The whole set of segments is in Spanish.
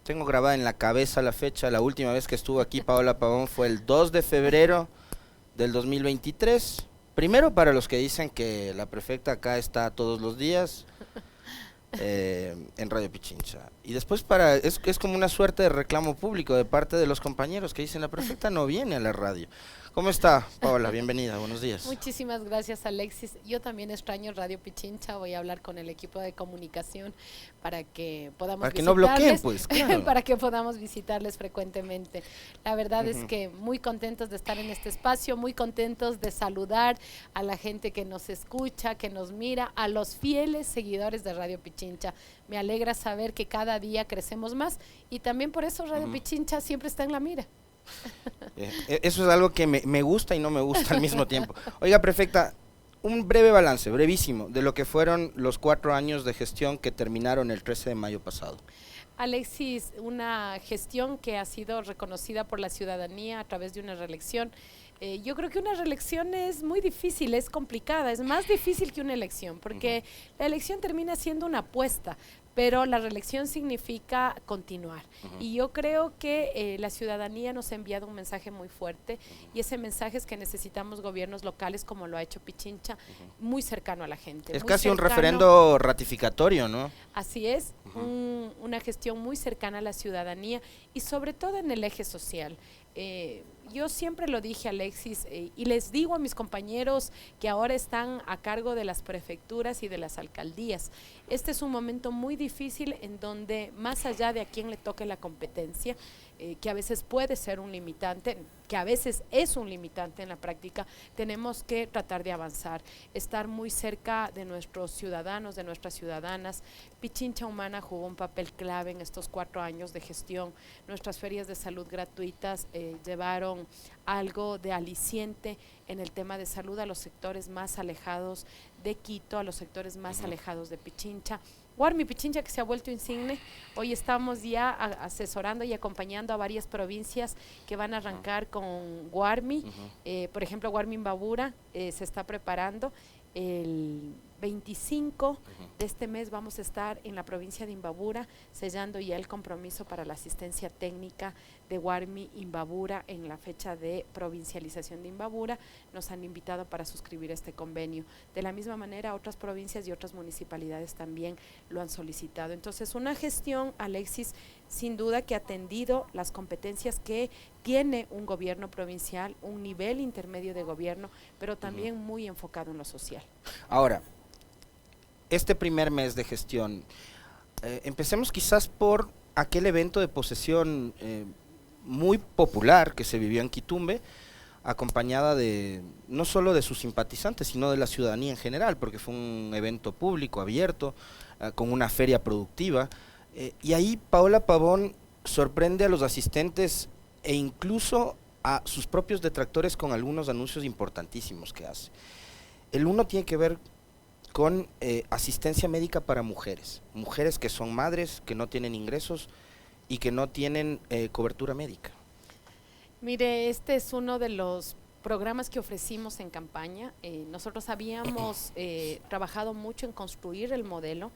tengo grabada en la cabeza la fecha. La última vez que estuvo aquí Paola Pavón fue el 2 de febrero del 2023. Primero, para los que dicen que la prefecta acá está todos los días en Radio Pichincha. Y después es como una suerte de reclamo público de parte de los compañeros que dicen la prefecta no viene a la radio. ¿Cómo está, Paola? Bienvenida, buenos días. Muchísimas gracias, Alexis. Yo también extraño Radio Pichincha. Voy a hablar con el equipo de comunicación para que podamos para que no bloqueen, visitarles, pues, claro. para que podamos visitarles frecuentemente. La verdad es que muy contentos de estar en este espacio, muy contentos de saludar a la gente que nos escucha, que nos mira, a los fieles seguidores de Radio Pichincha. Me alegra saber que cada día crecemos más y también por eso Radio Pichincha siempre está en la mira. Eso es algo que me gusta y no me gusta al mismo tiempo. Oiga, prefecta, un breve balance, brevísimo, de lo que fueron los 4 años de gestión que terminaron el 13 de mayo pasado. Alexis, una gestión que ha sido reconocida por la ciudadanía a través de una reelección. Yo creo que una reelección es muy difícil, es complicada, es más difícil que una elección, porque la elección termina siendo una apuesta, pero la reelección significa continuar. Y yo creo que la ciudadanía nos ha enviado un mensaje muy fuerte, y ese mensaje es que necesitamos gobiernos locales, como lo ha hecho Pichincha, muy cercano a la gente. Es casi un referendo ratificatorio, ¿no? Así es, una gestión muy cercana a la ciudadanía y sobre todo en el eje social. Yo siempre lo dije, Alexis, y les digo a mis compañeros que ahora están a cargo de las prefecturas y de las alcaldías. Este es un momento muy difícil en donde, más allá de a quién le toque la competencia, que a veces puede ser un limitante, que a veces es un limitante en la práctica, tenemos que tratar de avanzar, estar muy cerca de nuestros ciudadanos, de nuestras ciudadanas. Pichincha Humana jugó un papel clave en estos 4 años de gestión. Nuestras ferias de salud gratuitas llevaron algo de aliciente en el tema de salud a los sectores más alejados de Quito, a los sectores más alejados de Pichincha. Guarmi Pichincha, que se ha vuelto insigne. Hoy estamos ya asesorando y acompañando a varias provincias que van a arrancar con Guarmi. Por ejemplo, Guarmi Imbabura se está preparando. El 25 de este mes vamos a estar en la provincia de Imbabura sellando ya el compromiso para la asistencia técnica de Guarmi Imbabura en la fecha de provincialización de Imbabura. Nos han invitado para suscribir este convenio. De la misma manera, otras provincias y otras municipalidades también lo han solicitado. Entonces, una gestión, Alexis, sin duda que ha atendido las competencias que tiene un gobierno provincial, un nivel intermedio de gobierno, pero también muy enfocado en lo social. Ahora, este primer mes de gestión, empecemos quizás por aquel evento de posesión muy popular que se vivió en Quitumbe, acompañada de no solo de sus simpatizantes, sino de la ciudadanía en general, porque fue un evento público, abierto, con una feria productiva, y ahí Paola Pavón sorprende a los asistentes e incluso a sus propios detractores con algunos anuncios importantísimos que hace. El uno tiene que ver con asistencia médica para mujeres que son madres, que no tienen ingresos y que no tienen cobertura médica. Mire, este es uno de los programas que ofrecimos en campaña. Nosotros habíamos trabajado mucho en construir el modelo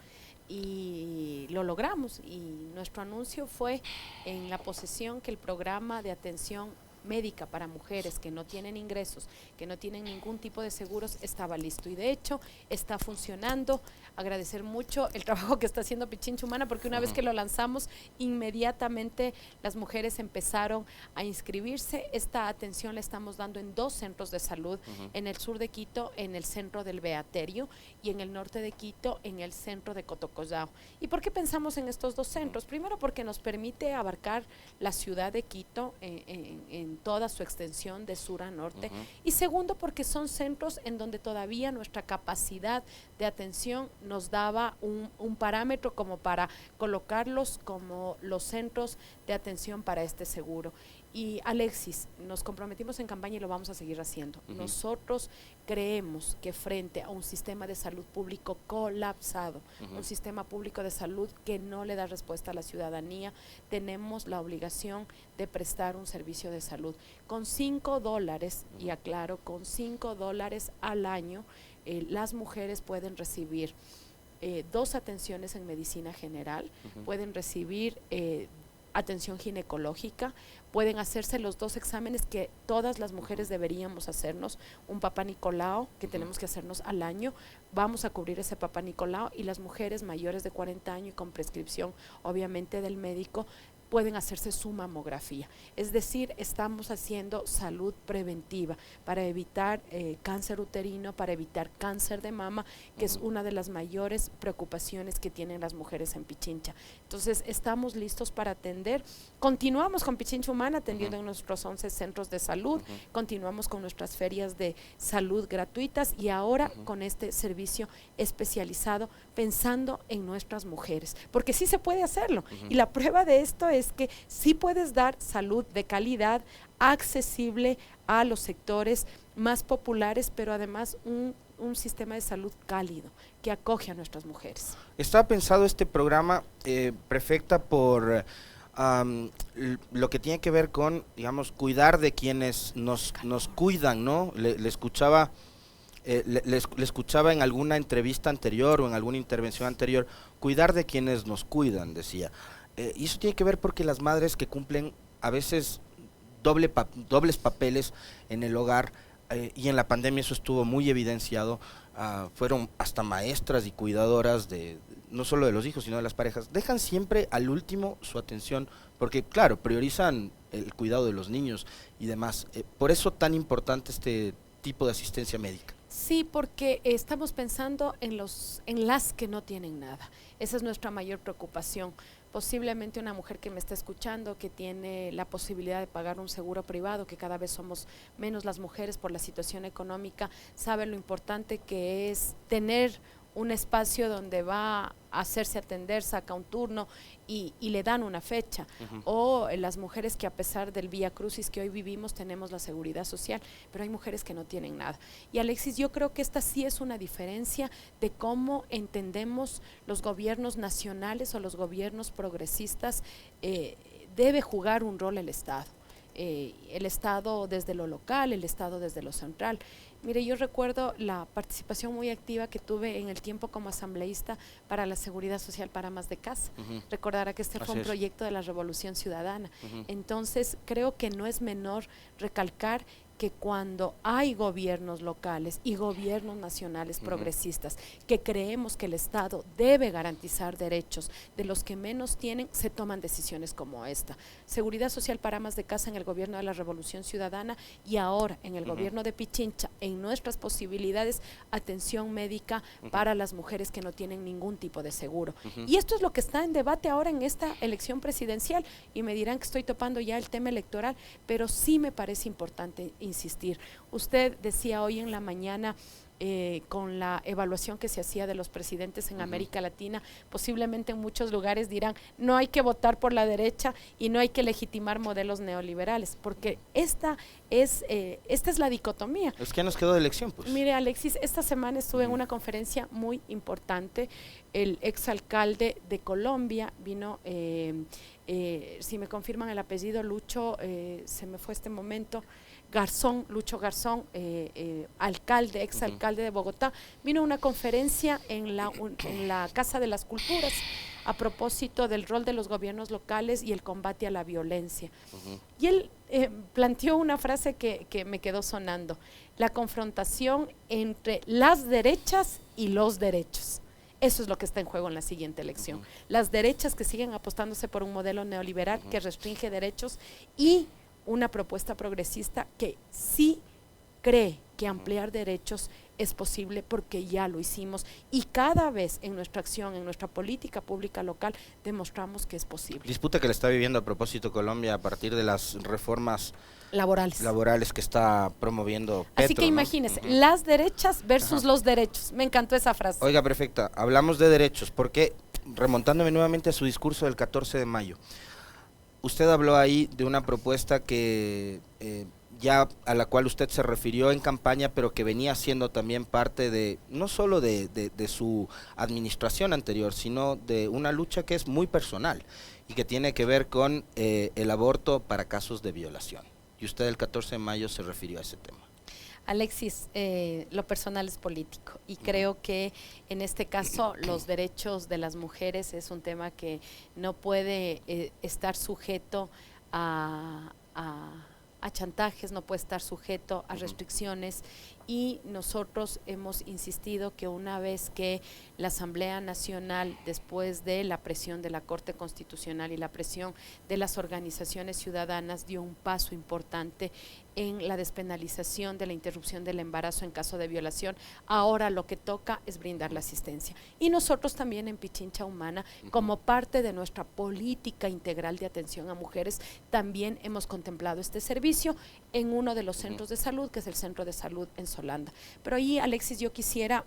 y lo logramos, y nuestro anuncio fue en la posesión que el programa de atención médica para mujeres que no tienen ingresos, que no tienen ningún tipo de seguros, estaba listo y de hecho está funcionando. Agradecer mucho el trabajo que está haciendo Pichincha Humana, porque una vez que lo lanzamos, inmediatamente las mujeres empezaron a inscribirse. Esta atención la estamos dando en 2 centros de salud, en el sur de Quito, en el centro del Beaterio, y en el norte de Quito, en el centro de Cotocollao. ¿Y por qué pensamos en estos 2 centros? Primero, porque nos permite abarcar la ciudad de Quito en toda su extensión de sur a norte, y segundo, porque son centros en donde todavía nuestra capacidad de atención nos daba un parámetro como para colocarlos como los centros de atención para este seguro. Y Alexis, nos comprometimos en campaña y lo vamos a seguir haciendo. Nosotros creemos que frente a un sistema de salud público colapsado, un sistema público de salud que no le da respuesta a la ciudadanía, tenemos la obligación de prestar un servicio de salud. Con $5, y aclaro, con $5 al año, las mujeres pueden recibir 2 atenciones en medicina general, pueden recibir atención ginecológica, pueden hacerse los 2 exámenes que todas las mujeres deberíamos hacernos, un Papá Nicolau que tenemos que hacernos al año, vamos a cubrir ese Papá Nicolau, y las mujeres mayores de 40 años y con prescripción obviamente del médico pueden hacerse su mamografía. Es decir, estamos haciendo salud preventiva para evitar cáncer uterino, para evitar cáncer de mama, que es una de las mayores preocupaciones que tienen las mujeres en Pichincha. Entonces, estamos listos para atender. Continuamos con Pichincha Humana atendiendo en nuestros 11 centros de salud, continuamos con nuestras ferias de salud gratuitas y ahora con este servicio especializado pensando en nuestras mujeres, porque sí se puede hacerlo. Y la prueba de esto es que sí puedes dar salud de calidad, accesible a los sectores más populares, pero además un sistema de salud cálido que acoge a nuestras mujeres. Está pensado este programa, prefecta, por lo que tiene que ver con, digamos, cuidar de quienes nos cuidan, ¿no? Le escuchaba le escuchaba en alguna entrevista anterior o en alguna intervención anterior, cuidar de quienes nos cuidan, decía. Y eso tiene que ver porque las madres que cumplen a veces dobles papeles en el hogar, y en la pandemia eso estuvo muy evidenciado, fueron hasta maestras y cuidadoras no solo de los hijos, sino de las parejas, dejan siempre al último su atención, porque claro, priorizan el cuidado de los niños y demás. Por eso tan importante este tipo de asistencia médica. Sí, porque estamos pensando en las que no tienen nada. Esa es nuestra mayor preocupación. Posiblemente una mujer que me está escuchando, que tiene la posibilidad de pagar un seguro privado, que cada vez somos menos las mujeres por la situación económica, sabe lo importante que es tener un espacio donde va a hacerse atender, saca un turno y le dan una fecha. O las mujeres que a pesar del vía crucis que hoy vivimos tenemos la seguridad social, pero hay mujeres que no tienen nada. Y Alexis, yo creo que esta sí es una diferencia de cómo entendemos los gobiernos nacionales o los gobiernos progresistas. Debe jugar un rol el Estado. El Estado desde lo local, el Estado desde lo central. Mire, yo recuerdo la participación muy activa que tuve en el tiempo como asambleísta para la seguridad social para amas de casa. Recordará que este fue un proyecto de la Revolución Ciudadana. Entonces, creo que no es menor recalcar que cuando hay gobiernos locales y gobiernos nacionales progresistas que creemos que el Estado debe garantizar derechos de los que menos tienen, se toman decisiones como esta. Seguridad social para amas de casa en el gobierno de la Revolución Ciudadana y ahora en el gobierno de Pichincha, en nuestras posibilidades, atención médica para las mujeres que no tienen ningún tipo de seguro. Y esto es lo que está en debate ahora en esta elección presidencial, y me dirán que estoy topando ya el tema electoral, pero sí me parece importante insistir. Usted decía hoy en la mañana, con la evaluación que se hacía de los presidentes en América Latina, posiblemente en muchos lugares dirán, no hay que votar por la derecha y no hay que legitimar modelos neoliberales, porque esta es la dicotomía. Es que nos quedó de elección, pues. Mire, Alexis, esta semana estuve en una conferencia muy importante. El exalcalde de Colombia vino, si me confirman el apellido, Lucho, se me fue este momento, Garzón, Lucho Garzón, alcalde, exalcalde de Bogotá, vino a una conferencia en la Casa de las Culturas a propósito del rol de los gobiernos locales y el combate a la violencia. Y él planteó una frase que me quedó sonando: la confrontación entre las derechas y los derechos. Eso es lo que está en juego en la siguiente elección. Las derechas que siguen apostándose por un modelo neoliberal que restringe derechos, y una propuesta progresista que sí cree que ampliar derechos es posible, porque ya lo hicimos y cada vez en nuestra acción, en nuestra política pública local, demostramos que es posible. Disputa que le está viviendo a propósito Colombia a partir de las reformas laborales que está promoviendo Petro. Así que imagínese, las derechas versus los derechos. Me encantó esa frase. Oiga, prefecta, hablamos de derechos, porque remontándome nuevamente a su discurso del 14 de mayo, usted habló ahí de una propuesta que ya a la cual usted se refirió en campaña, pero que venía siendo también parte de, no solo de su administración anterior, sino de una lucha que es muy personal y que tiene que ver con el aborto para casos de violación. Y usted el 14 de mayo se refirió a ese tema. Alexis, lo personal es político y creo que en este caso los derechos de las mujeres es un tema que no puede estar sujeto a chantajes, no puede estar sujeto a restricciones, y nosotros hemos insistido que una vez que la Asamblea Nacional, después de la presión de la Corte Constitucional y la presión de las organizaciones ciudadanas, dio un paso importante en la despenalización de la interrupción del embarazo en caso de violación, ahora lo que toca es brindar la asistencia. Y nosotros también en Pichincha Humana, como parte de nuestra política integral de atención a mujeres, también hemos contemplado este servicio en uno de los centros de salud, que es el Centro de Salud en Solanda. Pero ahí, Alexis, yo quisiera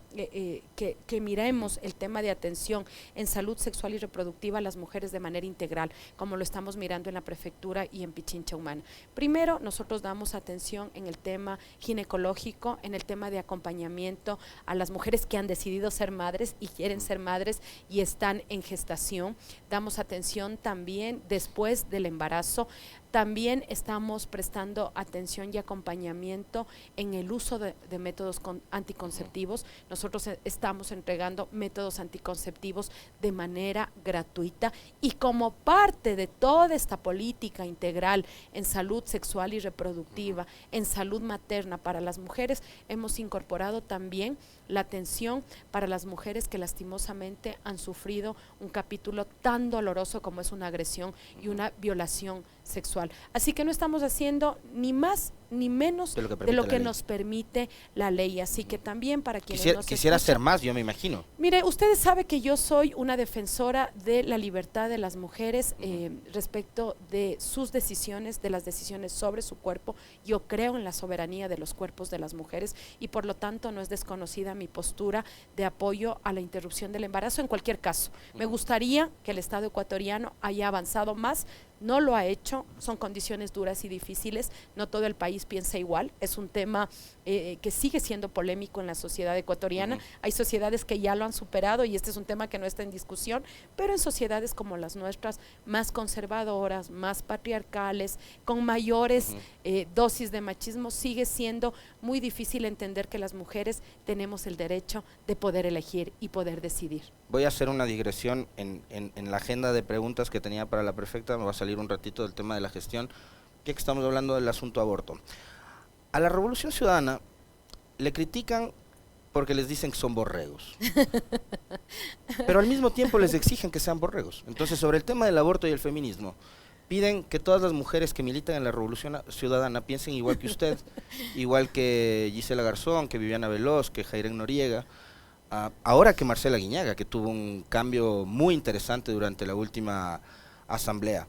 que miremos el tema de atención en salud sexual y reproductiva a las mujeres de manera integral, como lo estamos mirando en la prefectura y en Pichincha Humana. Primero, nosotros damos atención en el tema ginecológico, en el tema de acompañamiento a las mujeres que han decidido ser madres y quieren ser madres y están en gestación. Damos atención también después del embarazo. También estamos prestando atención y acompañamiento en el uso de métodos anticonceptivos. Nosotros estamos entregando métodos anticonceptivos de manera gratuita, y como parte de toda esta política integral en salud sexual y reproductiva, en salud materna para las mujeres, hemos incorporado también la atención para las mujeres que lastimosamente han sufrido un capítulo tan doloroso como es una agresión y una violación sexual. Así que no estamos haciendo ni más ni menos de lo que nos permite la ley. Así que también para quienes quisiera hacer más, yo me imagino. Mire, ustedes saben que yo soy una defensora de la libertad de las mujeres respecto de sus decisiones, de las decisiones sobre su cuerpo. Yo creo en la soberanía de los cuerpos de las mujeres y por lo tanto no es desconocida mi postura de apoyo a la interrupción del embarazo en cualquier caso. Me gustaría que el Estado ecuatoriano haya avanzado más. No lo ha hecho, son condiciones duras y difíciles, no todo el país piensa igual, es un tema que sigue siendo polémico en la sociedad ecuatoriana. Hay sociedades que ya lo han superado y este es un tema que no está en discusión, pero en sociedades como las nuestras, más conservadoras, más patriarcales, con mayores dosis de machismo, sigue siendo muy difícil entender que las mujeres tenemos el derecho de poder elegir y poder decidir. Voy a hacer una digresión en la agenda de preguntas que tenía para la prefecta, me va a salir un ratito del tema de la gestión, ya que estamos hablando del asunto aborto. A la Revolución Ciudadana le critican porque les dicen que son borregos, pero al mismo tiempo les exigen que sean borregos. Entonces, sobre el tema del aborto y el feminismo, piden que todas las mujeres que militan en la Revolución Ciudadana piensen igual que usted, igual que Gisela Garzón, que Viviana Veloz, que Jairén Noriega, ahora que Marcela Guiñaga, que tuvo un cambio muy interesante durante la última asamblea.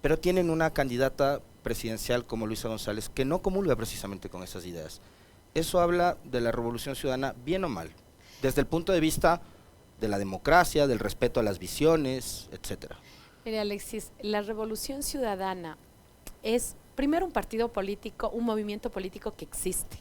Pero tienen una candidata presidencial como Luisa González que no comulga precisamente con esas ideas. Eso habla de la Revolución Ciudadana, bien o mal, desde el punto de vista de la democracia, del respeto a las visiones, etcétera. Mire, Alexis, la Revolución Ciudadana es primero un partido político, un movimiento político que existe.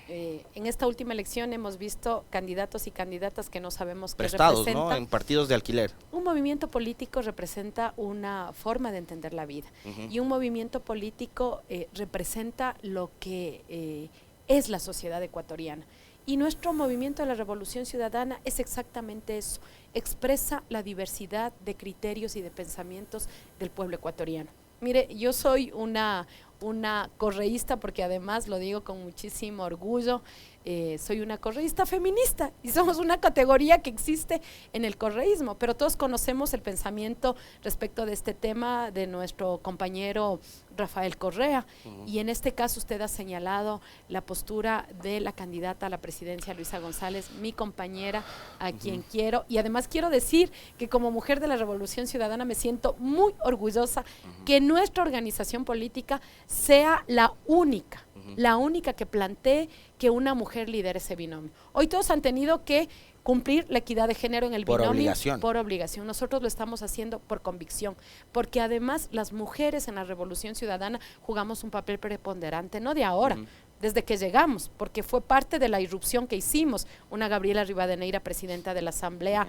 En esta última elección hemos visto candidatos y candidatas que no sabemos qué representan. ¿No? En partidos de alquiler. Un movimiento político representa una forma de entender la vida y un movimiento político representa lo que es la sociedad ecuatoriana. Y nuestro movimiento de la Revolución Ciudadana es exactamente eso, expresa la diversidad de criterios y de pensamientos del pueblo ecuatoriano. Mire, yo soy una correísta, porque además lo digo con muchísimo orgullo, soy una correísta feminista y somos una categoría que existe en el correísmo, pero todos conocemos el pensamiento respecto de este tema de nuestro compañero Rafael Correa, y en este caso usted ha señalado la postura de la candidata a la presidencia, Luisa González, mi compañera, a quien quiero, y además quiero decir que como mujer de la Revolución Ciudadana me siento muy orgullosa que nuestra organización política sea la única que plantee que una mujer lidere ese binomio. Hoy todos han tenido que cumplir la equidad de género en el binomio por obligación. Nosotros lo estamos haciendo por convicción, porque además las mujeres en la Revolución Ciudadana jugamos un papel preponderante, no de ahora, desde que llegamos, porque fue parte de la irrupción que hicimos. Una Gabriela Rivadeneira, presidenta de la Asamblea,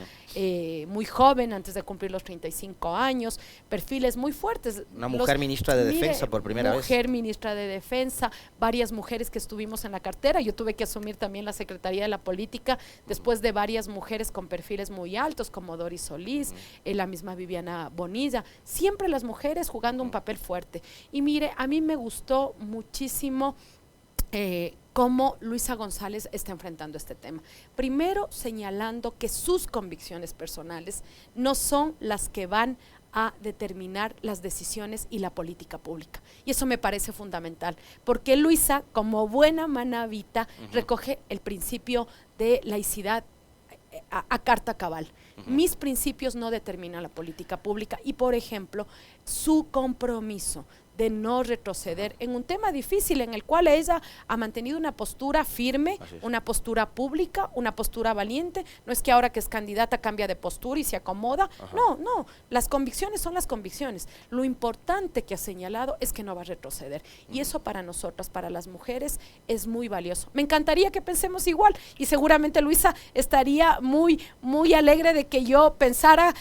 muy joven, antes de cumplir los 35 años, perfiles muy fuertes. Una mujer ministra de Defensa por primera vez. Mujer ministra de Defensa, varias mujeres que estuvimos en la cartera. Yo tuve que asumir también la Secretaría de la Política después de varias mujeres con perfiles muy altos, como Doris Solís, la misma Viviana Bonilla. Siempre las mujeres jugando un papel fuerte. Y mire, a mí me gustó muchísimo cómo Luisa González está enfrentando este tema. Primero, señalando que sus convicciones personales no son las que van a determinar las decisiones y la política pública. Y eso me parece fundamental, porque Luisa, como buena manabita, recoge el principio de laicidad a carta cabal. Mis principios no determinan la política pública y, por ejemplo, su compromiso de no retroceder en un tema difícil en el cual ella ha mantenido una postura firme, una postura pública, una postura valiente. No es que ahora que es candidata cambia de postura y se acomoda. No, las convicciones son las convicciones. Lo importante que ha señalado es que no va a retroceder. Y eso para nosotras, para las mujeres, es muy valioso. Me encantaría que pensemos igual y seguramente Luisa estaría muy, muy alegre de que yo pensara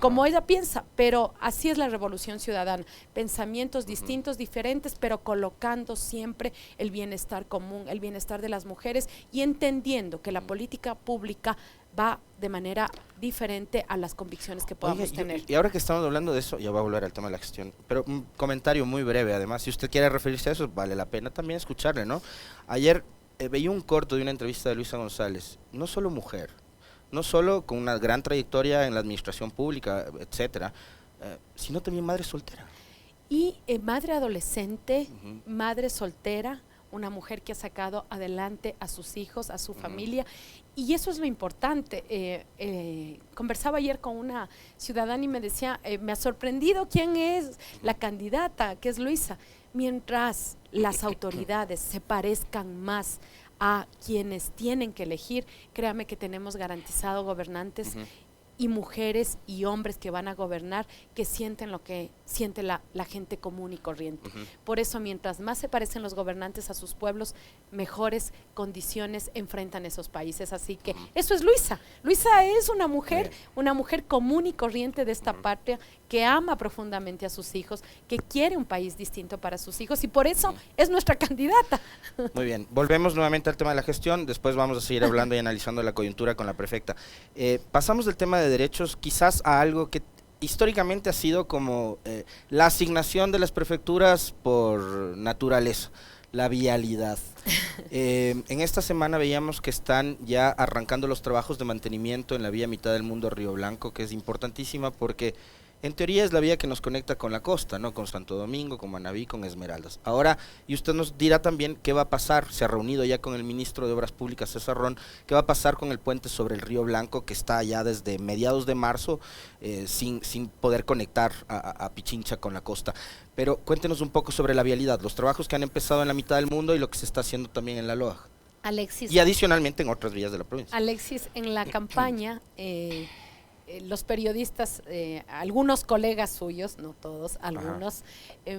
como ella piensa, pero así es la revolución ciudadana. Pensamientos distintos, diferentes, pero colocando siempre el bienestar común, el bienestar de las mujeres y entendiendo que la política pública va de manera diferente a las convicciones que podamos tener. Y ahora que estamos hablando de eso, ya voy a volver al tema de la gestión, pero un comentario muy breve, además, si usted quiere referirse a eso, vale la pena también escucharle, ¿no? Ayer veía un corto de una entrevista de Luisa González, no solo mujer, no solo con una gran trayectoria en la administración pública, etcétera, sino también madre soltera. Y madre adolescente, madre soltera, una mujer que ha sacado adelante a sus hijos, a su familia, y eso es lo importante. Conversaba ayer con una ciudadana y me decía, me ha sorprendido quién es la candidata, que es Luisa. Mientras las autoridades se parezcan más a quienes tienen que elegir, créame que tenemos garantizado gobernantes y mujeres y hombres que van a gobernar, que sienten lo que siente la gente común y corriente. Por eso, mientras más se parecen los gobernantes a sus pueblos, mejores condiciones enfrentan esos países. Así que eso es Luisa. Luisa es una mujer común y corriente de esta patria, que ama profundamente a sus hijos, que quiere un país distinto para sus hijos y por eso es nuestra candidata. Muy bien, volvemos nuevamente al tema de la gestión, después vamos a seguir hablando y analizando la coyuntura con la prefecta. Pasamos del tema de derechos quizás a algo que históricamente ha sido como la asignación de las prefecturas por naturaleza, la vialidad. En esta semana veíamos que están ya arrancando los trabajos de mantenimiento en la vía Mitad del Mundo Río Blanco, que es importantísima porque en teoría es la vía que nos conecta con la costa, ¿no? Con Santo Domingo, con Manabí, con Esmeraldas. Ahora, y usted nos dirá también qué va a pasar, se ha reunido ya con el ministro de Obras Públicas, César Ron, qué va a pasar con el puente sobre el Río Blanco, que está ya desde mediados de marzo sin poder conectar a Pichincha con la costa. Pero cuéntenos un poco sobre la vialidad, los trabajos que han empezado en la Mitad del Mundo y lo que se está haciendo también en la LOAG. Alexis. Y adicionalmente en otras vías de la provincia. Alexis, en la campaña los periodistas, algunos colegas suyos, no todos, algunos,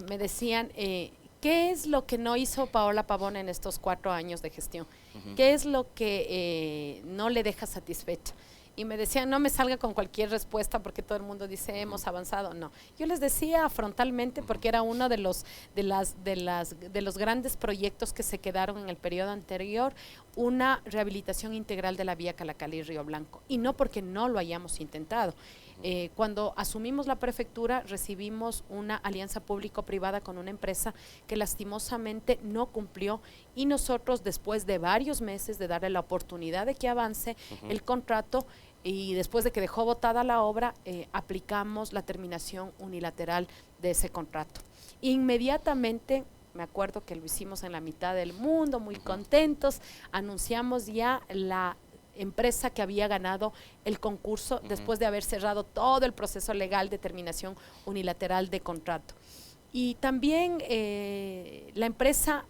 me decían, ¿qué es lo que no hizo Paola Pavón en estos 4 años de gestión? ¿Qué es lo que no le deja satisfecha? Y me decían, no me salga con cualquier respuesta porque todo el mundo dice hemos avanzado. No, yo les decía frontalmente porque era uno de los grandes proyectos que se quedaron en el periodo anterior, una rehabilitación integral de la vía Calacalí-Río Blanco, y no porque no lo hayamos intentado. Cuando asumimos la prefectura recibimos una alianza público-privada con una empresa que lastimosamente no cumplió, y nosotros, después de varios meses de darle la oportunidad de que avance el contrato y después de que dejó botada la obra, aplicamos la terminación unilateral de ese contrato. Inmediatamente, me acuerdo que lo hicimos en la Mitad del Mundo, muy contentos, anunciamos ya la empresa que había ganado el concurso después de haber cerrado todo el proceso legal de terminación unilateral de contrato. Y también la empresa,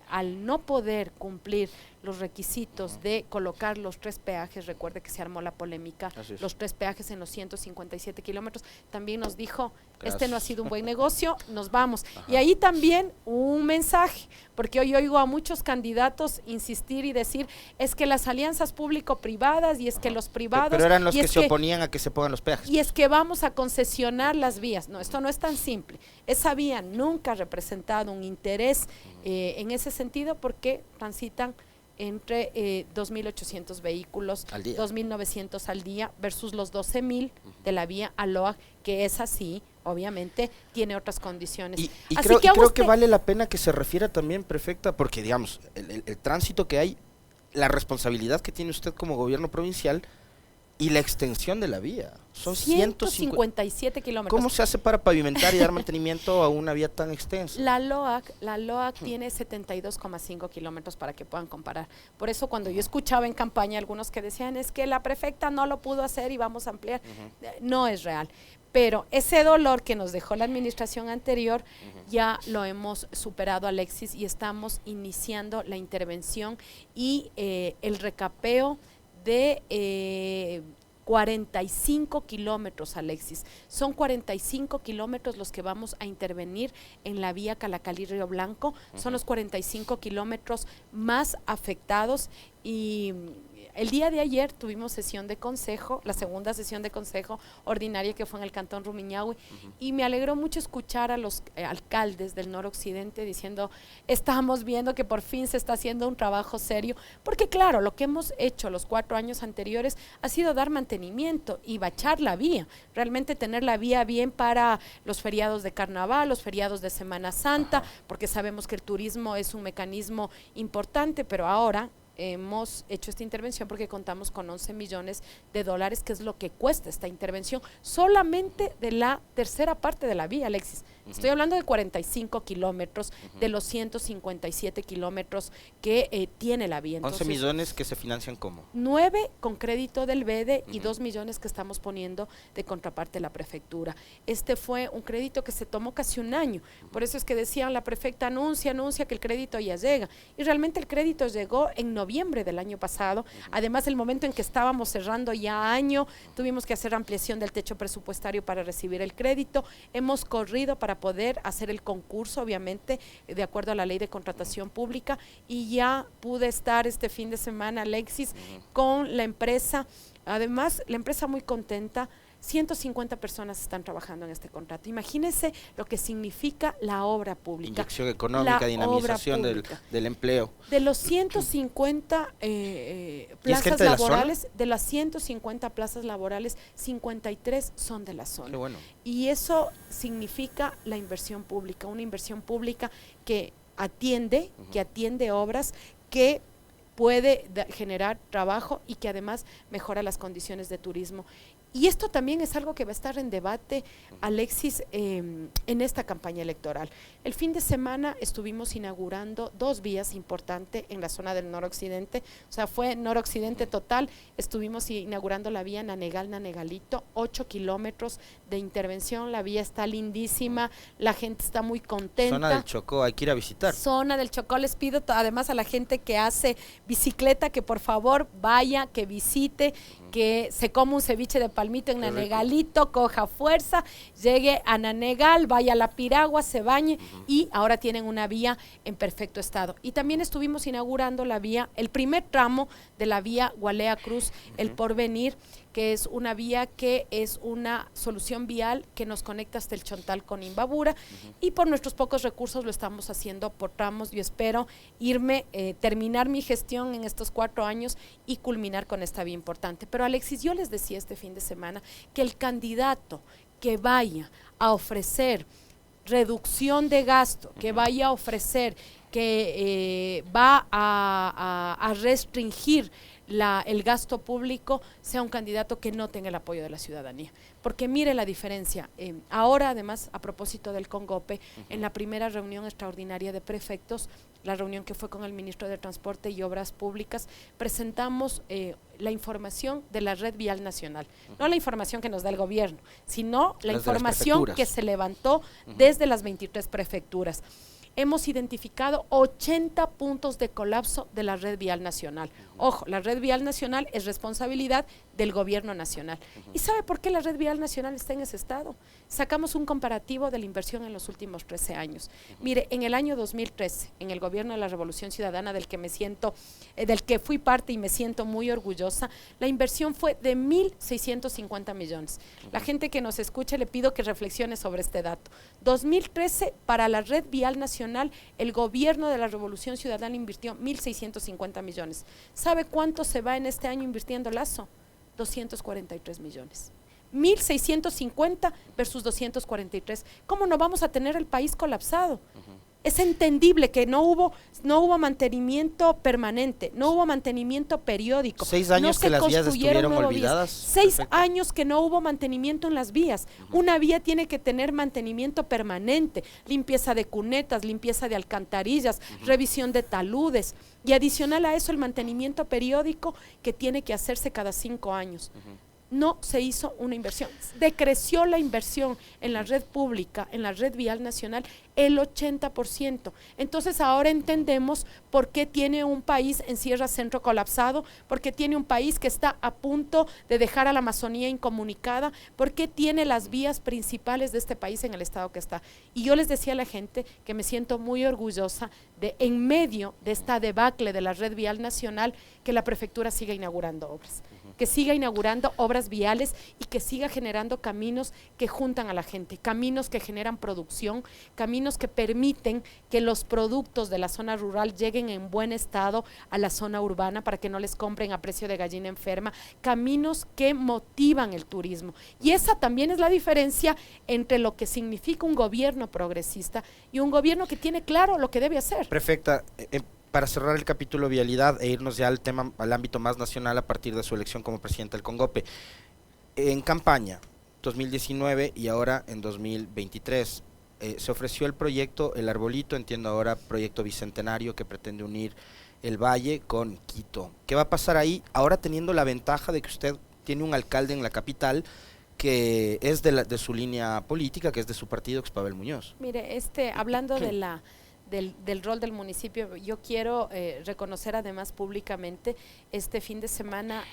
al no poder cumplir los requisitos de colocar los 3 peajes, recuerde que se armó la polémica, los 3 peajes en los 157 kilómetros, también nos dijo, este no ha sido un buen negocio, nos vamos. Ajá. Y ahí también un mensaje, porque hoy oigo a muchos candidatos insistir y decir, es que las alianzas público-privadas y es que los privados… Pero eran los que se oponían a que se pongan los peajes. Y es que vamos a concesionar las vías. No, esto no es tan simple. Esa vía nunca ha representado un interés en ese sentido porque transitan entre 2.800 vehículos, 2.900 al día versus los 12.000 de la vía Aloa, que es así, obviamente, tiene otras condiciones. Y creo que vale la pena que se refiera también, prefecta, porque digamos, el tránsito que hay, la responsabilidad que tiene usted como gobierno provincial y la extensión de la vía. Son 157 kilómetros. ¿Cómo se hace para pavimentar y dar mantenimiento a una vía tan extensa? La LOAC tiene 72,5 kilómetros para que puedan comparar. Por eso cuando yo escuchaba en campaña algunos que decían, es que la prefecta no lo pudo hacer y vamos a ampliar, no es real. Pero ese dolor que nos dejó la administración anterior ya lo hemos superado, Alexis, y estamos iniciando la intervención y el recapeo de 45 kilómetros, Alexis. Son 45 kilómetros los que vamos a intervenir en la vía Calacalí-Río Blanco. Son los 45 kilómetros más afectados y… El día de ayer tuvimos sesión de consejo, la segunda sesión de consejo ordinaria que fue en el Cantón Rumiñahui, y me alegró mucho escuchar a los alcaldes del noroccidente diciendo, estamos viendo que por fin se está haciendo un trabajo serio, porque claro, lo que hemos hecho los 4 años anteriores ha sido dar mantenimiento y bachar la vía, realmente tener la vía bien para los feriados de carnaval, los feriados de Semana Santa, porque sabemos que el turismo es un mecanismo importante, pero ahora… hemos hecho esta intervención porque contamos con 11 millones de dólares, que es lo que cuesta esta intervención, solamente de la tercera parte de la vía, Alexis. Estoy hablando de 45 kilómetros de los 157 kilómetros que tiene la vía. Entonces, 11 millones que se financian ¿cómo? 9 con crédito del BEDE y 2 millones que estamos poniendo de contraparte de la prefectura. Este fue un crédito que se tomó casi un año, por eso es que decían la prefecta anuncia que el crédito ya llega, y realmente el crédito llegó en noviembre del año pasado. Además, el momento en que estábamos cerrando ya año, tuvimos que hacer ampliación del techo presupuestario para recibir el crédito, hemos corrido para poder hacer el concurso, obviamente, de acuerdo a la ley de contratación pública, y ya pude estar este fin de semana, Alexis, con la empresa. Además, la empresa muy contenta. 150 personas están trabajando en este contrato. Imagínense lo que significa la obra pública. Inyección económica, dinamización del empleo. De los 150 plazas laborales, de las 150 plazas laborales, 53 son de la zona. Qué bueno. Y eso significa la inversión pública, una inversión pública que atiende obras, que puede generar trabajo y que además mejora las condiciones de turismo. Y esto también es algo que va a estar en debate, Alexis, en esta campaña electoral. El fin de semana estuvimos inaugurando 2 vías importantes en la zona del noroccidente, o sea, fue noroccidente total. Estuvimos inaugurando la vía Nanegal-Nanegalito, 8 kilómetros de intervención. La vía está lindísima, la gente está muy contenta. Zona del Chocó, hay que ir a visitar. Zona del Chocó, les pido además a la gente que hace bicicleta que por favor vaya, que visite, que se coma un ceviche de palmito en Nanegalito, coja fuerza, llegue a Nanegal, vaya a la piragua, se bañe, y ahora tienen una vía en perfecto estado. Y también estuvimos inaugurando la vía, el primer tramo de la vía Gualea Cruz, el Porvenir, que es una vía que es una solución vial que nos conecta hasta el Chontal con Imbabura, y por nuestros pocos recursos lo estamos haciendo por tramos. Yo espero terminar mi gestión en estos 4 años y culminar con esta vía importante. Pero Alexis, yo les decía este fin de semana que el candidato que vaya a ofrecer reducción de gasto, que vaya a ofrecer que va a restringir el gasto público, sea un candidato que no tenga el apoyo de la ciudadanía. Porque mire la diferencia. Ahora, además, a propósito del CONGOPE, en la primera reunión extraordinaria de prefectos, la reunión que fue con el ministro de Transporte y Obras Públicas, presentamos la información de la red vial nacional, no la información que nos da el gobierno, sino la información que se levantó desde las 23 prefecturas. hemos identificado 80 puntos de colapso de la red vial nacional. Ojo, la red vial nacional es responsabilidad del gobierno nacional. ¿Y sabe por qué la red vial nacional está en ese estado? Sacamos un comparativo de la inversión en los últimos 13 años. Mire, en el año 2013, en el gobierno de la Revolución Ciudadana, del que fui parte y me siento muy orgullosa, la inversión fue de 1.650 millones. La gente que nos escuche le pido que reflexione sobre este dato. 2013, para la red vial nacional, el gobierno de la Revolución Ciudadana invirtió 1.650 millones. ¿Sabe cuánto se va en este año invirtiendo Lazo? 243 millones. 1.650 versus 243. ¿Cómo no vamos a tener el país colapsado? Es entendible que no hubo mantenimiento permanente, no hubo mantenimiento periódico. 6 años que las vías estuvieron olvidadas. 6 años que no hubo mantenimiento en las vías. Una vía tiene que tener mantenimiento permanente, limpieza de cunetas, limpieza de alcantarillas, revisión de taludes. Y adicional a eso el mantenimiento periódico que tiene que hacerse cada 5 años. No se hizo una inversión, decreció la inversión en la red pública, en la red vial nacional, el 80%. Entonces ahora entendemos por qué tiene un país en Sierra Centro colapsado, por qué tiene un país que está a punto de dejar a la Amazonía incomunicada, por qué tiene las vías principales de este país en el estado que está. Y yo les decía a la gente que me siento muy orgullosa de, en medio de esta debacle de la red vial nacional, que la prefectura siga inaugurando obras, que siga inaugurando obras viales y que siga generando caminos que juntan a la gente, caminos que generan producción, caminos que permiten que los productos de la zona rural lleguen en buen estado a la zona urbana para que no les compren a precio de gallina enferma, caminos que motivan el turismo. Y esa también es la diferencia entre lo que significa un gobierno progresista y un gobierno que tiene claro lo que debe hacer. Perfecta. Para cerrar el capítulo vialidad e irnos ya al ámbito más nacional a partir de su elección como presidente del CONGOPE. En campaña 2019 y ahora en 2023 se ofreció el proyecto El Arbolito, entiendo ahora proyecto bicentenario que pretende unir el Valle con Quito. ¿Qué va a pasar ahí? Ahora teniendo la ventaja de que usted tiene un alcalde en la capital que es de su línea política, que es de su partido, que es Pavel Muñoz. Mire, hablando del rol del municipio, yo quiero reconocer además públicamente este fin de semana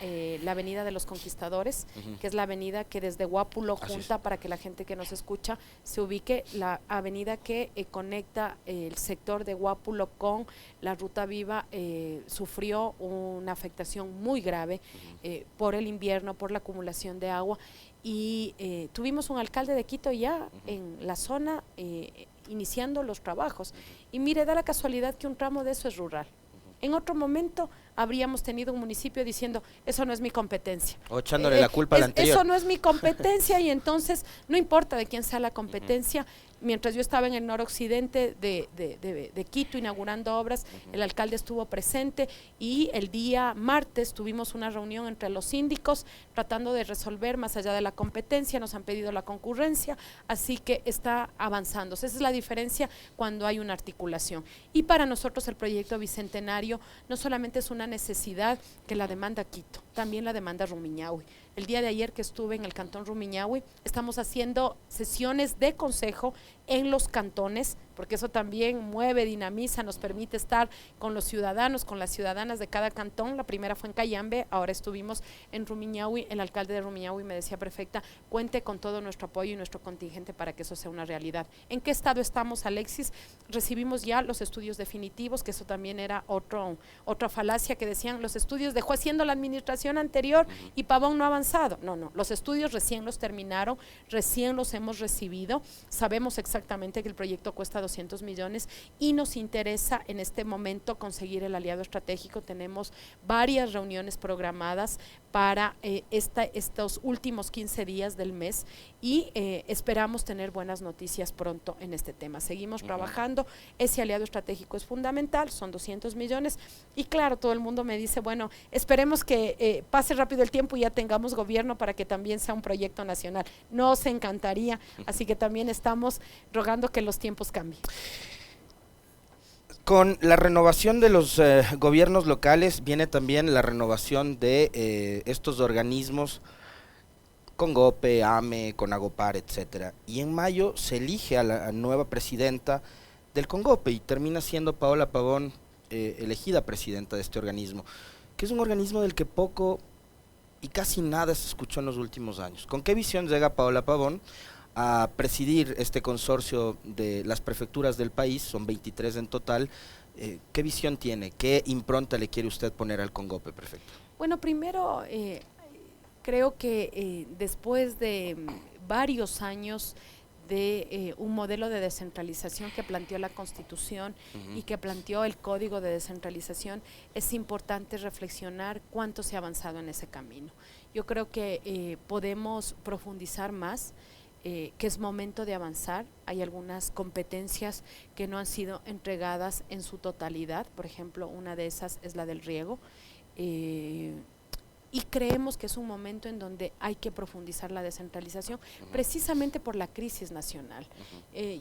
la Avenida de los Conquistadores, que es la avenida que desde Guápulo junta, para que la gente que nos escucha se ubique, la avenida que conecta el sector de Guápulo con la Ruta Viva, sufrió una afectación muy grave por el invierno, por la acumulación de agua, y tuvimos un alcalde de Quito ya en la zona iniciando los trabajos, y mire, da la casualidad que un tramo de eso es rural. En otro momento habríamos tenido un municipio diciendo, eso no es mi competencia. O echándole la culpa al anterior. Eso no es mi competencia, y entonces no importa de quién sea la competencia. Mientras yo estaba en el noroccidente de Quito inaugurando obras, el alcalde estuvo presente, y el día martes tuvimos una reunión entre los síndicos tratando de resolver más allá de la competencia. Nos han pedido la concurrencia, así que está avanzando. Esa es la diferencia cuando hay una articulación. Y para nosotros el proyecto bicentenario no solamente es una necesidad que la demanda Quito, también la demanda Rumiñahui. El día de ayer que estuve en el cantón Rumiñahui, estamos haciendo sesiones de consejo en los cantones, porque eso también mueve, dinamiza, nos permite estar con los ciudadanos, con las ciudadanas de cada cantón. La primera fue en Cayambe, ahora estuvimos en Rumiñahui. El alcalde de Rumiñahui me decía, prefecta, cuente con todo nuestro apoyo y nuestro contingente para que eso sea una realidad. ¿En qué estado estamos, Alexis? Recibimos ya los estudios definitivos, que eso también era otra falacia, que decían, los estudios dejó haciendo la administración anterior y Pavón no ha avanzado. No, los estudios recién los terminaron, recién los hemos recibido. Sabemos exactamente que el proyecto cuesta 200 millones y nos interesa en este momento conseguir el aliado estratégico. Tenemos varias reuniones programadas para estos últimos 15 días del mes, y esperamos tener buenas noticias pronto en este tema. Seguimos trabajando, ese aliado estratégico es fundamental, son 200 millones, y claro, todo el mundo me dice, bueno, esperemos que pase rápido el tiempo y ya tengamos gobierno para que también sea un proyecto nacional. Nos encantaría, así que también estamos rogando que los tiempos cambien. Con la renovación de los gobiernos locales viene también la renovación de estos organismos, CONGOPE, AME, CONAGOPAR, etcétera. Y en mayo se elige a la nueva presidenta del CONGOPE y termina siendo Paola Pavón elegida presidenta de este organismo, que es un organismo del que poco y casi nada se escuchó en los últimos años. ¿Con qué visión llega Paola Pavón a presidir este consorcio de las prefecturas del país? Son 23 en total. ¿Qué visión tiene? ¿Qué impronta le quiere usted poner al CONGOPE, prefecto? Bueno, primero creo que después de varios años de un modelo de descentralización que planteó la Constitución y que planteó el Código de Descentralización, es importante reflexionar cuánto se ha avanzado en ese camino. Yo creo que podemos profundizar más, que es momento de avanzar. Hay algunas competencias que no han sido entregadas en su totalidad, por ejemplo, una de esas es la del riego. Y creemos que es un momento en donde hay que profundizar la descentralización, precisamente por la crisis nacional.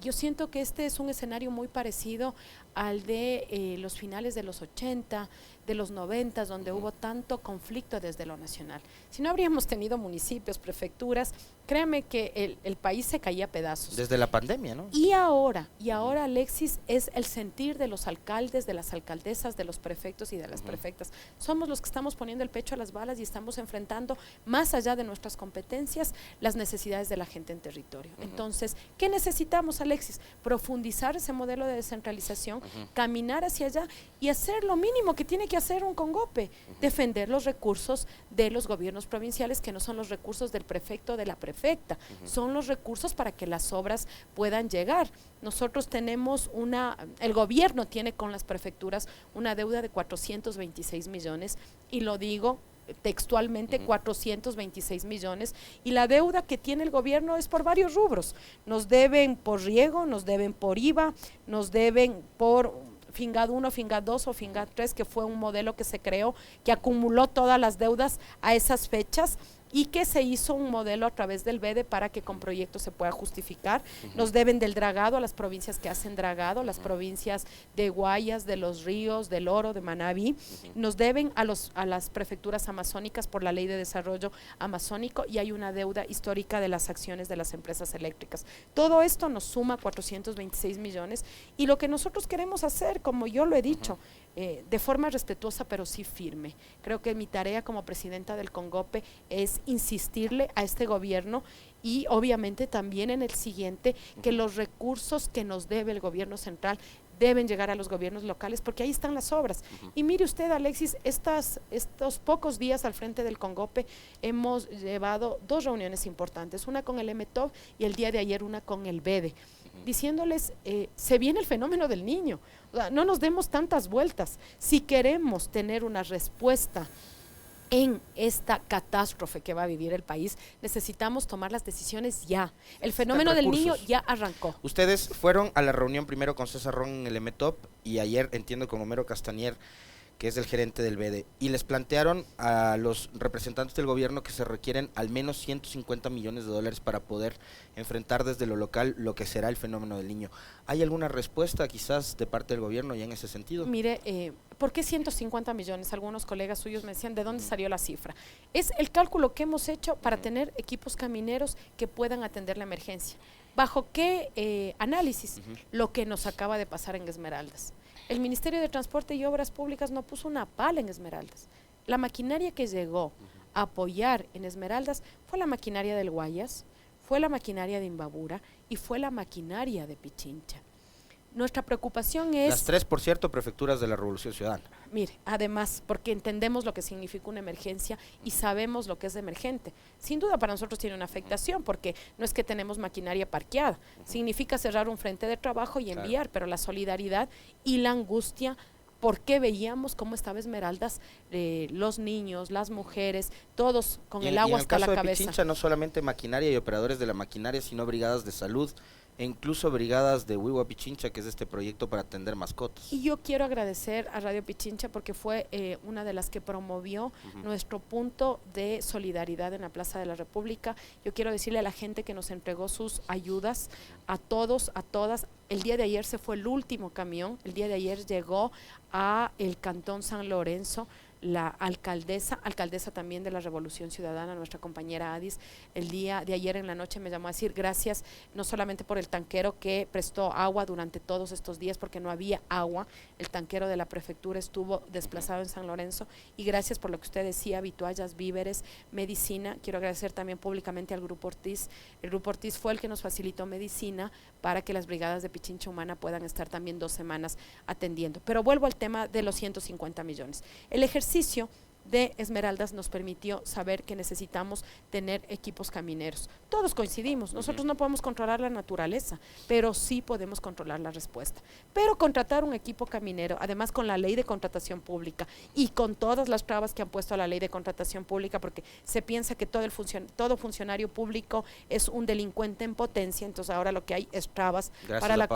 Yo siento que este es un escenario muy parecido al de los finales de los 80, de los 90, donde hubo tanto conflicto desde lo nacional. Si no habríamos tenido municipios, prefecturas, créame que el país se caía a pedazos. Desde la pandemia, ¿no? Y ahora, Alexis, es el sentir de los alcaldes, de las alcaldesas, de los prefectos y de las prefectas. Somos los que estamos poniendo el pecho a las balas y estamos enfrentando, más allá de nuestras competencias, las necesidades de la gente en territorio. Entonces, ¿qué necesitamos, Alexis? Profundizar ese modelo de descentralización, caminar hacia allá y hacer lo mínimo que tiene que hacer un CONGOPE, defender los recursos de los gobiernos provinciales, que no son los recursos del prefecto o de la prefecta, son los recursos para que las obras puedan llegar. Nosotros tenemos el gobierno tiene con las prefecturas una deuda de 426 millones, y lo digo textualmente, 426 millones, y la deuda que tiene el gobierno es por varios rubros. Nos deben por riego, nos deben por IVA, nos deben por FINGAD 1, FINGAD 2 o FINGAD 3, que fue un modelo que se creó, que acumuló todas las deudas a esas fechas, y que se hizo un modelo a través del BEDE para que con proyectos se pueda justificar. Nos deben del dragado a las provincias que hacen dragado, las provincias de Guayas, de Los Ríos, del Oro, de Manabí. Nos deben a las prefecturas amazónicas por la Ley de Desarrollo Amazónico, y hay una deuda histórica de las acciones de las empresas eléctricas. Todo esto nos suma 426 millones, y lo que nosotros queremos hacer, como yo lo he dicho, de forma respetuosa pero sí firme. Creo que mi tarea como presidenta del CONGOPE es insistirle a este gobierno, y obviamente también en el siguiente, que los recursos que nos debe el gobierno central deben llegar a los gobiernos locales, porque ahí están las obras. Y mire usted, Alexis, estos pocos días al frente del CONGOPE hemos llevado 2 reuniones importantes, una con el EMETOB y el día de ayer una con el BEDE, diciéndoles, se viene el fenómeno del niño. O sea, no nos demos tantas vueltas. Si queremos tener una respuesta en esta catástrofe que va a vivir el país, necesitamos tomar las decisiones ya. El fenómeno del niño ya arrancó. Ustedes fueron a la reunión primero con César Ron en el EMETOP, y ayer, entiendo, con Homero Castanier, que es el gerente del BEDE, y les plantearon a los representantes del gobierno que se requieren al menos 150 millones de dólares para poder enfrentar desde lo local lo que será el fenómeno del niño. ¿Hay alguna respuesta quizás de parte del gobierno ya en ese sentido? Mire, ¿por qué 150 millones? Algunos colegas suyos me decían, ¿de dónde salió la cifra? Es el cálculo que hemos hecho para tener equipos camineros que puedan atender la emergencia. ¿Bajo qué análisis? Lo que nos acaba de pasar en Esmeraldas. El Ministerio de Transporte y Obras Públicas no puso una pala en Esmeraldas. La maquinaria que llegó a apoyar en Esmeraldas fue la maquinaria del Guayas, fue la maquinaria de Imbabura y fue la maquinaria de Pichincha. Nuestra preocupación es… Las 3, por cierto, prefecturas de la Revolución Ciudadana. Mire, además, porque entendemos lo que significa una emergencia y sabemos lo que es emergente. Sin duda para nosotros tiene una afectación, porque no es que tenemos maquinaria parqueada, significa cerrar un frente de trabajo y enviar, pero la solidaridad y la angustia, porque veíamos cómo estaba Esmeraldas, los niños, las mujeres, todos con el agua hasta la cabeza. En el caso de Pichincha, no solamente maquinaria y operadores de la maquinaria, sino brigadas de salud, e incluso brigadas de Huihua Pichincha, que es este proyecto para atender mascotas. Y yo quiero agradecer a Radio Pichincha, porque fue una de las que promovió nuestro punto de solidaridad en la Plaza de la República. Yo quiero decirle a la gente que nos entregó sus ayudas, a todos, a todas. El día de ayer se fue el último camión, el día de ayer llegó a el Cantón San Lorenzo. la alcaldesa también de la Revolución Ciudadana, nuestra compañera Adis, el día de ayer en la noche me llamó a decir gracias no solamente por el tanquero que prestó agua durante todos estos días porque no había agua, el tanquero de la prefectura estuvo desplazado en San Lorenzo, y gracias por lo que usted decía, vituallas, víveres, medicina. Quiero agradecer también públicamente al Grupo Ortiz. El Grupo Ortiz fue el que nos facilitó medicina para que las brigadas de Pichincha Humana puedan estar también 2 semanas atendiendo. Pero vuelvo al tema de los 150 millones. El ejercicio de Esmeraldas nos permitió saber que necesitamos tener equipos camineros. Todos coincidimos, nosotros no podemos controlar la naturaleza, pero sí podemos controlar la respuesta. Pero contratar un equipo caminero, además con la ley de contratación pública y con todas las trabas que han puesto a la ley de contratación pública, porque se piensa que todo funcionario público es un delincuente en potencia, entonces ahora lo que hay es trabas para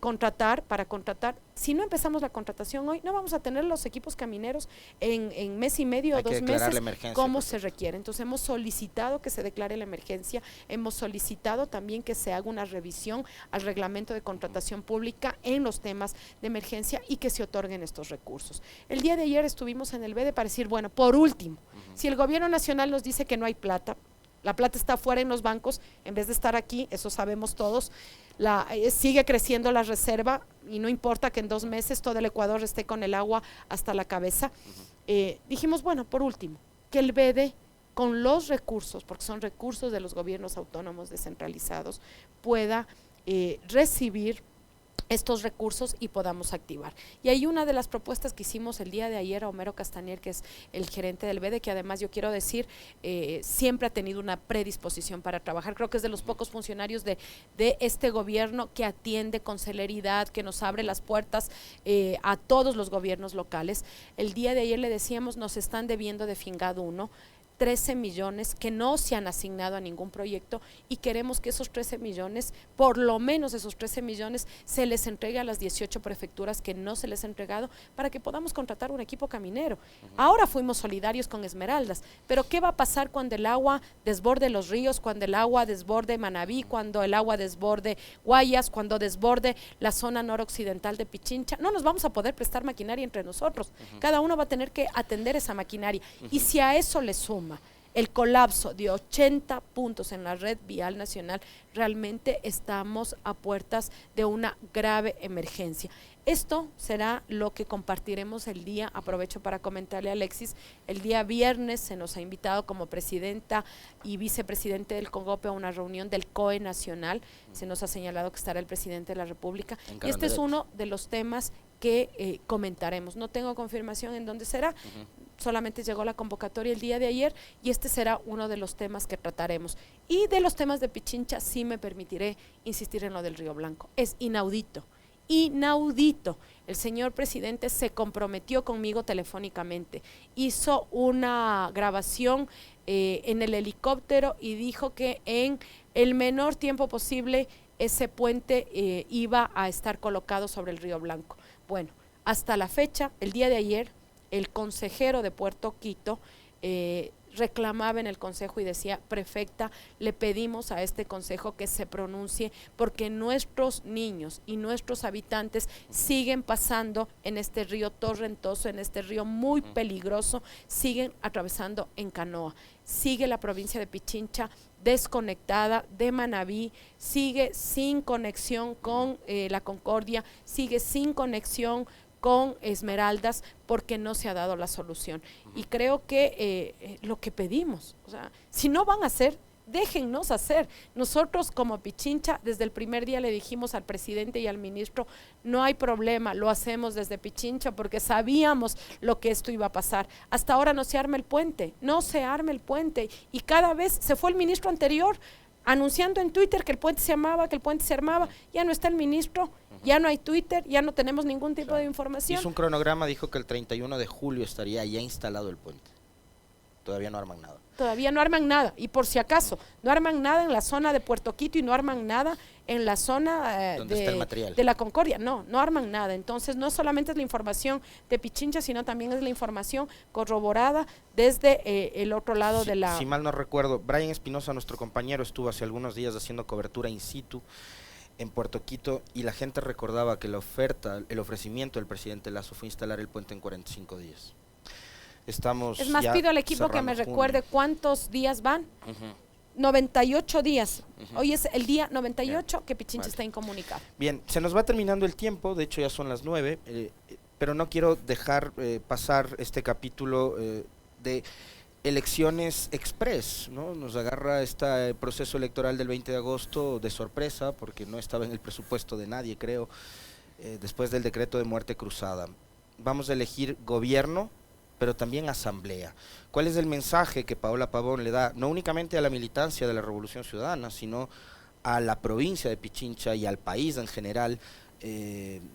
contratar. Si no empezamos la contratación hoy, no vamos a tener los equipos camineros en mes y medio o 2 meses como se requiere. Entonces hemos solicitado que se declare la emergencia, hemos solicitado también que se haga una revisión al reglamento de contratación pública en los temas de emergencia y que se otorguen estos recursos. El día de ayer estuvimos en el BEDE para decir, bueno, por último, si el gobierno nacional nos dice que no hay plata, la plata está fuera en los bancos, en vez de estar aquí, eso sabemos todos, sigue creciendo la reserva y no importa que en 2 meses todo el Ecuador esté con el agua hasta la cabeza. Dijimos, bueno, por último, que el BEDE con los recursos, porque son recursos de los gobiernos autónomos descentralizados, pueda recibir estos recursos y podamos activar. Y hay una de las propuestas que hicimos el día de ayer a Homero Castanier, que es el gerente del BEDE, que además yo quiero decir, siempre ha tenido una predisposición para trabajar. Creo que es de los pocos funcionarios de este gobierno que atiende con celeridad, que nos abre las puertas a todos los gobiernos locales. El día de ayer le decíamos, nos están debiendo de Fingado 1 13 millones que no se han asignado a ningún proyecto, y queremos que esos 13 millones, por lo menos esos 13 millones, se les entregue a las 18 prefecturas que no se les ha entregado para que podamos contratar un equipo caminero. Ahora fuimos solidarios con Esmeraldas, pero ¿qué va a pasar cuando el agua desborde los ríos, cuando el agua desborde Manabí, cuando el agua desborde Guayas, cuando desborde la zona noroccidental de Pichincha? No nos vamos a poder prestar maquinaria entre nosotros, cada uno va a tener que atender esa maquinaria, y si a eso le suma el colapso de 80 puntos en la red vial nacional, realmente estamos a puertas de una grave emergencia. Esto será lo que compartiremos el día, aprovecho para comentarle a Alexis, el día viernes se nos ha invitado como presidenta y vicepresidente del CONGOPE a una reunión del COE nacional, se nos ha señalado que estará el presidente de la República, y este es uno de los temas que comentaremos. No tengo confirmación en dónde será, solamente llegó la convocatoria el día de ayer, y este será uno de los temas que trataremos. Y de los temas de Pichincha sí me permitiré insistir en lo del Río Blanco. Es inaudito, inaudito. El señor presidente se comprometió conmigo telefónicamente, hizo una grabación en el helicóptero y dijo que en el menor tiempo posible ese puente iba a estar colocado sobre el Río Blanco. Bueno, hasta la fecha, el día de ayer, el consejero de Puerto Quito reclamaba en el consejo y decía, prefecta, le pedimos a este consejo que se pronuncie porque nuestros niños y nuestros habitantes siguen pasando en este río torrentoso, en este río muy peligroso, siguen atravesando en canoa. Sigue la provincia de Pichincha desconectada de Manabí, sigue sin conexión con la Concordia, sigue sin conexión con Esmeraldas porque no se ha dado la solución. Y creo que lo que pedimos, o sea, si no van a hacer, déjennos hacer. Nosotros como Pichincha, desde el primer día le dijimos al presidente y al ministro, no hay problema, lo hacemos desde Pichincha porque sabíamos lo que esto iba a pasar. Hasta ahora no se arma el puente, no se arma el puente, y cada vez se fue el ministro anterior anunciando en Twitter que el puente se armaba, que el puente se armaba, ya no está el ministro, ya no hay Twitter, ya no tenemos ningún tipo de información. Hizo un cronograma, dijo que el 31 de julio estaría ya instalado el puente. Todavía no arman nada. Todavía no arman nada, y por si acaso, no arman nada en la zona de Puerto Quito y no arman nada en la zona de la Concordia, no arman nada. Entonces no solamente es la información de Pichincha, sino también es la información corroborada desde el otro lado de la... Si mal no recuerdo, Brian Espinosa, nuestro compañero, estuvo hace algunos días haciendo cobertura in situ en Puerto Quito, y la gente recordaba que el ofrecimiento del presidente Lasso fue instalar el puente en 45 días. estamos Es más, ya pido al equipo que me cerrando recuerde junio. cuántos días van. Ujú. 98 días. Hoy es el día 98 que Pichincha Vale. está incomunicado. Bien, se nos va terminando el tiempo, de hecho ya son las 9, pero no quiero dejar pasar este capítulo de elecciones express, ¿no? Nos agarra este proceso electoral del 20 de agosto de sorpresa, porque no estaba en el presupuesto de nadie, creo, después del decreto de muerte cruzada. Vamos a elegir gobierno, pero también asamblea. ¿Cuál es el mensaje que Paola Pavón le da, no únicamente a la militancia de la Revolución Ciudadana, sino a la provincia de Pichincha y al país en general, en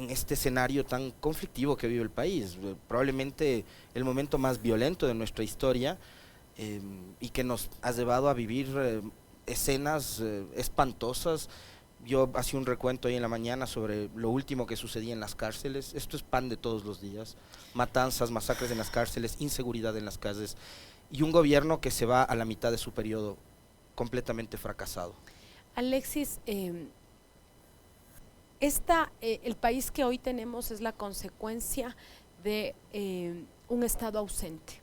este escenario tan conflictivo que vive el país? Probablemente el momento más violento de nuestra historia, y que nos ha llevado a vivir escenas espantosas. Yo hacía un recuento ahí en la mañana sobre lo último que sucedía en las cárceles. Esto es pan de todos los días: matanzas, masacres en las cárceles, inseguridad en las calles, y un gobierno que se va a la mitad de su periodo completamente fracasado. Alexis, el país que hoy tenemos es la consecuencia de un Estado ausente.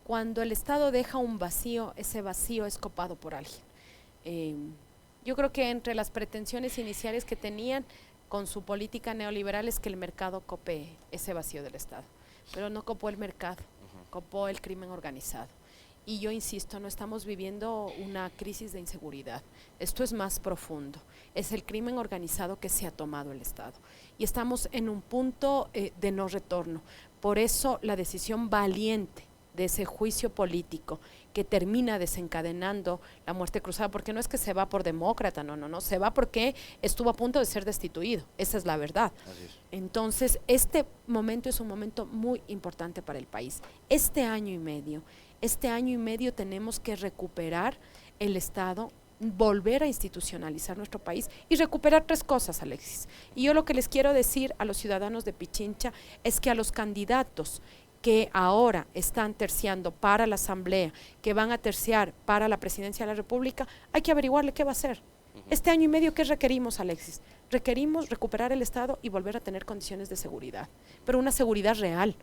Cuando el Estado deja un vacío, ese vacío es copado por alguien. Yo creo que entre las pretensiones iniciales que tenían con su política neoliberal es que el mercado cope ese vacío del Estado, pero no copó el mercado, copó el crimen organizado. Y yo insisto, no estamos viviendo una crisis de inseguridad, esto es más profundo, es el crimen organizado que se ha tomado el Estado y estamos en un punto de no retorno. Por eso la decisión valiente de ese juicio político que termina desencadenando la muerte cruzada, porque no es que se va por demócrata, no, se va porque estuvo a punto de ser destituido, esa es la verdad. Entonces, este momento es un momento muy importante para el país. Este año y medio tenemos que recuperar el Estado, volver a institucionalizar nuestro país y recuperar tres cosas, Alexis. Y yo lo que les quiero decir a los ciudadanos de Pichincha es que a los candidatos que ahora están terciando para la asamblea, que van a terciar para la presidencia de la República, hay que averiguarle qué va a hacer. Este año y medio, ¿qué requerimos, Alexis? Requerimos recuperar el Estado y volver a tener condiciones de seguridad, pero una seguridad real,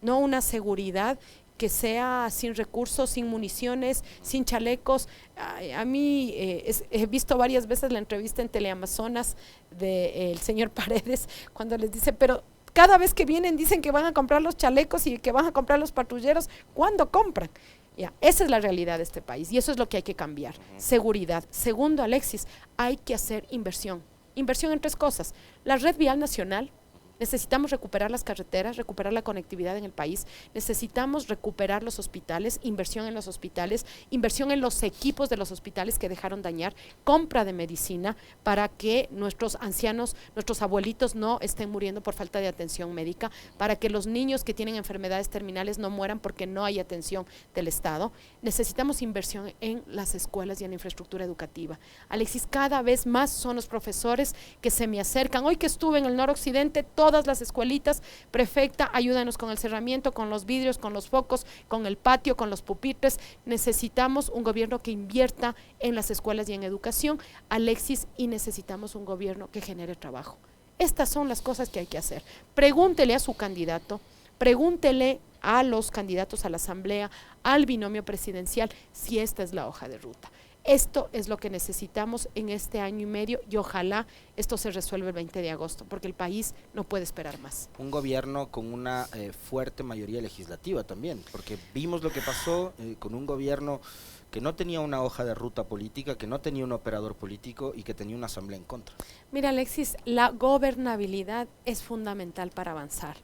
no una seguridad que sea sin recursos, sin municiones, sin chalecos. A mí he visto varias veces la entrevista en Teleamazonas del señor Paredes, cuando les dice, pero cada vez que vienen dicen que van a comprar los chalecos y que van a comprar los patrulleros. ¿Cuándo compran? Ya, esa es la realidad de este país y eso es lo que hay que cambiar. Seguridad. Segundo, Alexis, hay que hacer inversión. Inversión en tres cosas: la red vial nacional. Necesitamos recuperar las carreteras, recuperar la conectividad en el país, necesitamos recuperar los hospitales, inversión en los hospitales, inversión en los equipos de los hospitales que dejaron dañar, compra de medicina para que nuestros ancianos, nuestros abuelitos no estén muriendo por falta de atención médica, para que los niños que tienen enfermedades terminales no mueran porque no hay atención del Estado. Necesitamos inversión en las escuelas y en la infraestructura educativa. Alexis, cada vez más son los profesores que se me acercan. Hoy que estuve en el noroccidente, todas las escuelitas: prefecta, ayúdanos con el cerramiento, con los vidrios, con los focos, con el patio, con los pupitres. Necesitamos un gobierno que invierta en las escuelas y en educación, Alexis, y necesitamos un gobierno que genere trabajo. Estas son las cosas que hay que hacer. Pregúntele a su candidato, pregúntele a los candidatos a la asamblea, al binomio presidencial, si esta es la hoja de ruta. Esto es lo que necesitamos en este año y medio y ojalá esto se resuelva el 20 de agosto, porque el país no puede esperar más. Un gobierno con una fuerte mayoría legislativa también, porque vimos lo que pasó con un gobierno que no tenía una hoja de ruta política, que no tenía un operador político y que tenía una asamblea en contra. Mira, Alexis, la gobernabilidad es fundamental para avanzar.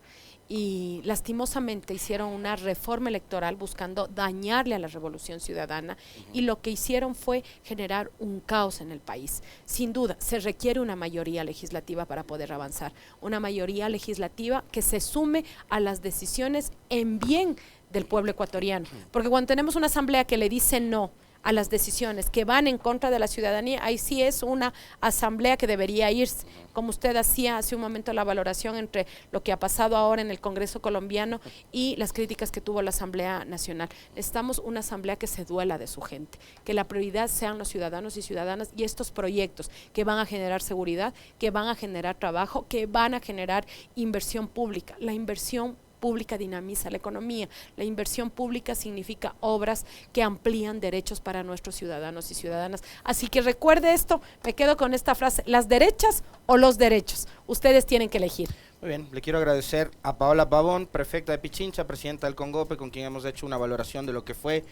Y lastimosamente hicieron una reforma electoral buscando dañarle a la Revolución Ciudadana y lo que hicieron fue generar un caos en el país. Sin duda, se requiere una mayoría legislativa para poder avanzar, una mayoría legislativa que se sume a las decisiones en bien del pueblo ecuatoriano, porque cuando tenemos una asamblea que le dice no a las decisiones que van en contra de la ciudadanía, ahí sí es una asamblea que debería irse, como usted hacía hace un momento la valoración entre lo que ha pasado ahora en el Congreso colombiano y las críticas que tuvo la Asamblea Nacional. Necesitamos una asamblea que se duela de su gente, que la prioridad sean los ciudadanos y ciudadanas y estos proyectos que van a generar seguridad, que van a generar trabajo, que van a generar inversión pública. La inversión pública dinamiza la economía. La inversión pública significa obras que amplían derechos para nuestros ciudadanos y ciudadanas. Así que recuerde esto, me quedo con esta frase, las derechas o los derechos. Ustedes tienen que elegir. Muy bien, le quiero agradecer a Paola Pavón, prefecta de Pichincha, presidenta del Congope, con quien hemos hecho una valoración de lo que fue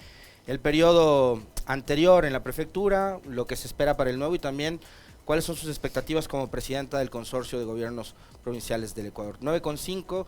el periodo anterior en la prefectura, lo que se espera para el nuevo y también cuáles son sus expectativas como presidenta del Consorcio de Gobiernos Provinciales del Ecuador. 9:05.